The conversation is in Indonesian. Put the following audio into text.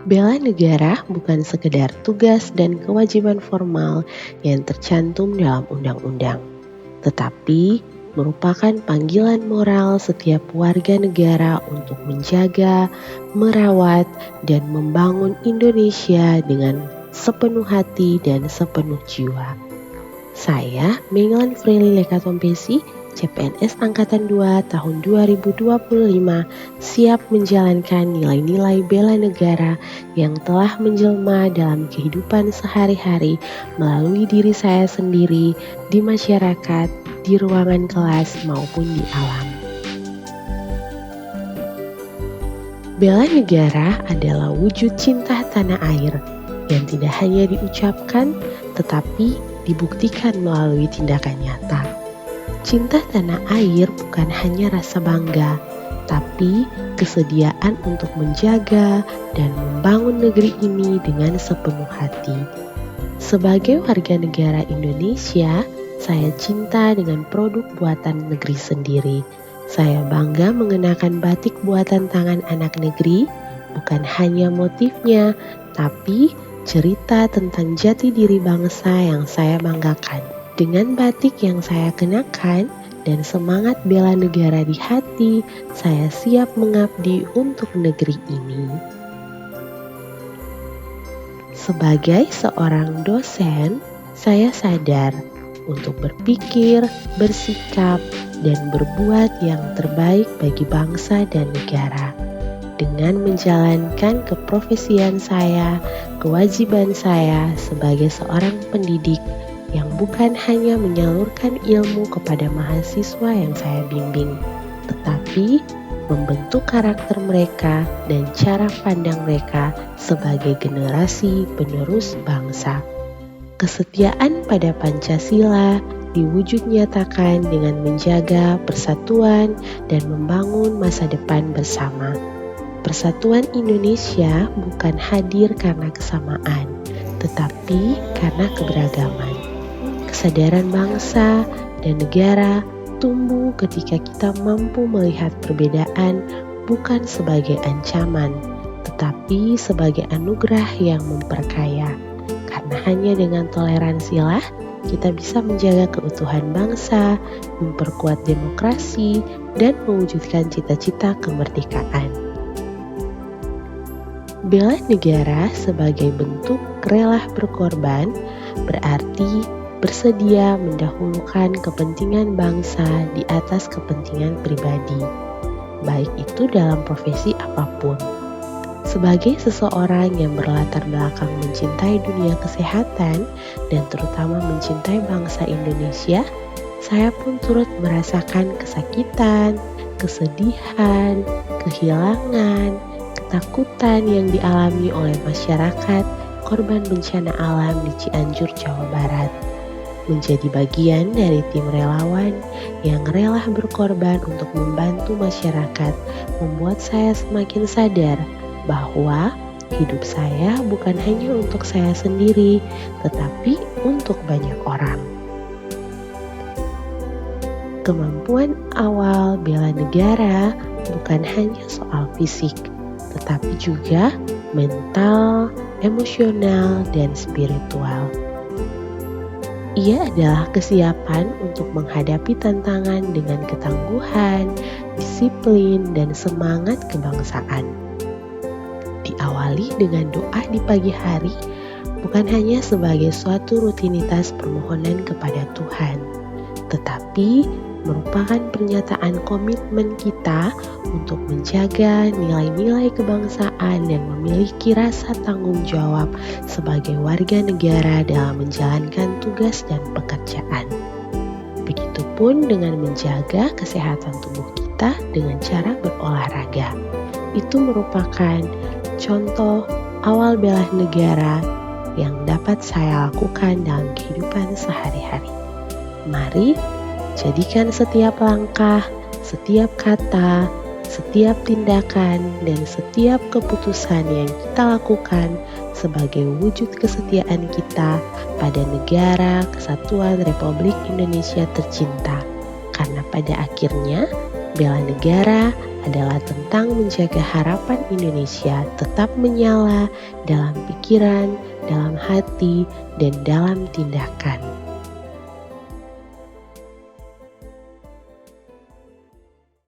Bela negara bukan sekedar tugas dan kewajiban formal yang tercantum dalam undang-undang, tetapi merupakan panggilan moral setiap warga negara untuk menjaga, merawat, dan membangun Indonesia dengan sepenuh hati dan sepenuh jiwa. Saya, Menglan Freely Lekatompesi, CPNS Angkatan 2 tahun 2025, siap menjalankan nilai-nilai bela negara yang telah menjelma dalam kehidupan sehari-hari melalui diri saya sendiri, di masyarakat, di ruangan kelas maupun di alam. Bela negara adalah wujud cinta tanah air yang tidak hanya diucapkan tetapi dibuktikan melalui tindakan nyata. Cinta tanah air bukan hanya rasa bangga, tapi kesediaan untuk menjaga dan membangun negeri ini dengan sepenuh hati. Sebagai warga negara Indonesia, saya cinta dengan produk buatan negeri sendiri. Saya bangga mengenakan batik buatan tangan anak negeri, bukan hanya motifnya, tapi cerita tentang jati diri bangsa yang saya banggakan. Dengan batik yang saya kenakan dan semangat bela negara di hati, saya siap mengabdi untuk negeri ini. Sebagai seorang dosen, saya sadar untuk berpikir, bersikap, dan berbuat yang terbaik bagi bangsa dan negara. Dengan menjalankan keprofesian saya, kewajiban saya sebagai seorang pendidik yang bukan hanya menyalurkan ilmu kepada mahasiswa yang saya bimbing, tetapi membentuk karakter mereka dan cara pandang mereka sebagai generasi penerus bangsa. Kesetiaan pada Pancasila diwujud nyatakan dengan menjaga persatuan dan membangun masa depan bersama. Persatuan Indonesia bukan hadir karena kesamaan, tetapi karena keberagaman. Kesadaran bangsa dan negara tumbuh ketika kita mampu melihat perbedaan bukan sebagai ancaman, tetapi sebagai anugerah yang memperkaya. Karena hanya dengan toleransilah kita bisa menjaga keutuhan bangsa, memperkuat demokrasi, dan mewujudkan cita-cita kemerdekaan. Bela negara sebagai bentuk rela berkorban berarti bersedia mendahulukan kepentingan bangsa di atas kepentingan pribadi, baik itu dalam profesi apapun. Sebagai seseorang yang berlatar belakang mencintai dunia kesehatan dan terutama mencintai bangsa Indonesia, saya pun turut merasakan kesakitan, kesedihan, kehilangan, ketakutan yang dialami oleh masyarakat korban bencana alam di Cianjur, Jawa Barat. Menjadi bagian dari tim relawan yang rela berkorban untuk membantu masyarakat membuat saya semakin sadar bahwa hidup saya bukan hanya untuk saya sendiri, tetapi untuk banyak orang. Kemampuan awal bela negara bukan hanya soal fisik, tetapi juga mental, emosional, dan spiritual. Ia adalah kesiapan untuk menghadapi tantangan dengan ketangguhan, disiplin, dan semangat kebangsaan. Diawali dengan doa di pagi hari, bukan hanya sebagai suatu rutinitas permohonan kepada Tuhan, tetapi merupakan pernyataan komitmen kita untuk menjaga nilai-nilai kebangsaan dan memiliki rasa tanggung jawab sebagai warga negara dalam menjalankan tugas dan pekerjaan. Begitupun dengan menjaga kesehatan tubuh kita dengan cara berolahraga. Itu merupakan contoh awal bela negara yang dapat saya lakukan dalam kehidupan sehari-hari. Mari jadikan setiap langkah, setiap kata, setiap tindakan, dan setiap keputusan yang kita lakukan sebagai wujud kesetiaan kita pada negara Kesatuan Republik Indonesia tercinta. Karena pada akhirnya, bela negara adalah tentang menjaga harapan Indonesia tetap menyala dalam pikiran, dalam hati, dan dalam tindakan.